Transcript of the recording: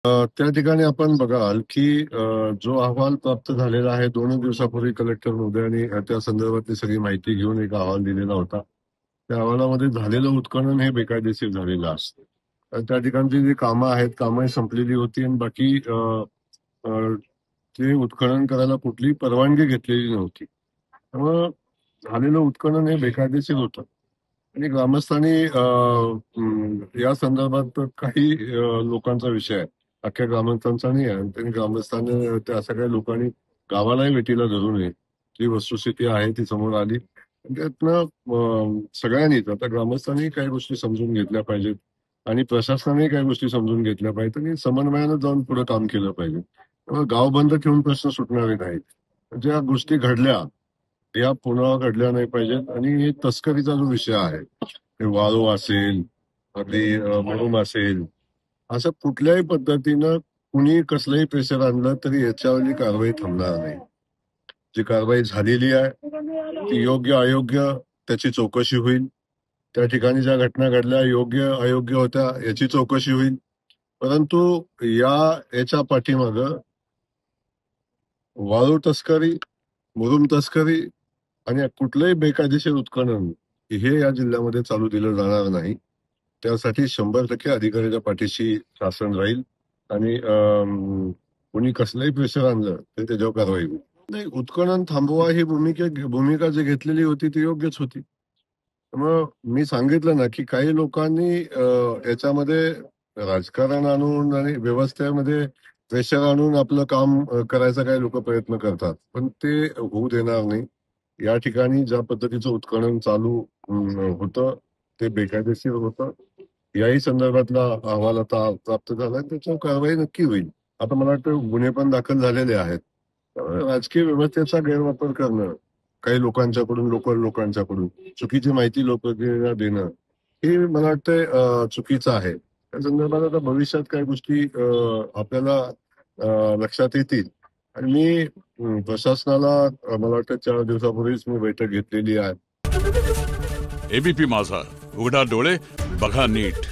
त्या ठिकाणी आपण बघाल की जो अहवाल प्राप्त झालेला आहे 2 दिवसापूर्वी कलेक्टर महोदयांनी त्या संदर्भातली सगळी माहिती घेऊन एक अहवाल दिलेला होता. त्या अहवालामध्ये झालेलं उत्खनन हे बेकायदेशीर झालेलं असतं. त्या ठिकाणची जी कामं आहेत कामं संपलेली होती आणि बाकी अ, ते उत्खनन करायला कुठलीही परवानगी घेतलेली नव्हती. त्यामुळं झालेलं उत्खनन हे बेकायदेशीर होतं. आणि ग्रामस्थांनी या संदर्भात काही लोकांचा विषय आहे. अख्ख्या ग्रामस्थांचा नाही आहे. आणि त्यांनी ग्रामस्थांनी त्या सगळ्या लोकांनी गावालाही वेठीला धरू नये. जी वस्तुस्थिती आहे ती समोर आली. त्यातनं सगळ्यांनीच आता ग्रामस्थांनी काही गोष्टी समजून घेतल्या पाहिजेत आणि प्रशासनाने काही गोष्टी समजून घेतल्या पाहिजेत आणि समन्वयानं जाऊन पुढे काम केलं पाहिजे. त्यामुळे गाव बंद ठेवून प्रश्न सुटणारे नाहीत. ज्या गोष्टी घडल्या या पुन्हा घडल्या नाही पाहिजेत आणि हे तस्करीचा जो विषय आहे ते वाळू असेल अगदी मुरुम असेल असं कुठल्याही पद्धतीनं कुणी कसलंही प्रेशर आणलं तरी याच्यावरली कारवाई थांबणार नाही. जी कारवाई झालेली आहे ती योग्य अयोग्य त्याची चौकशी होईल. त्या ठिकाणी ज्या घटना घडल्या योग्य अयोग्य होत्या याची चौकशी होईल. परंतु याच्या पाठीमागं वाळू तस्करी, मुरुम तस्करी आणि कुठलंही बेकायदेशीर उत्खनन हे या जिल्ह्यामध्ये चालू दिलं जाणार नाही. त्यासाठी 100% अधिकाऱ्याच्या पाठीशी शासन राहील आणि कोणी कसलंही प्रेशर आणलं तर त्याच्यावर कारवाई होईल. नाही, उत्खनन थांबवा ही भूमिका जी घेतलेली होती ती योग्यच होती. मग मी सांगितलं ना की काही लोकांनी याच्यामध्ये राजकारण आणून आणि व्यवस्थेमध्ये प्रेशर आणून आपलं काम करायचा काही लोक प्रयत्न करतात, पण ते होऊ देणार नाही. या ठिकाणी ज्या पद्धतीचं उत्खनन चालू होतं ते बेकायदेशीर होतं. याही संदर्भातला अहवाल आता प्राप्त झाला त्याच्यावर कारवाई नक्की होईल. आता मला वाटतं गुन्हे पण दाखल झालेले आहेत. त्यामुळे राजकीय व्यवस्थेचा गैरवापर करणं काही लोकांच्याकडून लोकल लोकांच्याकडून चुकीची माहिती लोकांना देणं हे मला वाटतंय चुकीचं आहे. त्या संदर्भात आता भविष्यात काही गोष्टी आपल्याला लक्षात येतील आणि मी प्रशासनाला मला वाटतं 4 दिवसापूर्वीच मी बैठक घेतलेली आहे. एबीपी माझा, उघडा डोळे बघा नीट.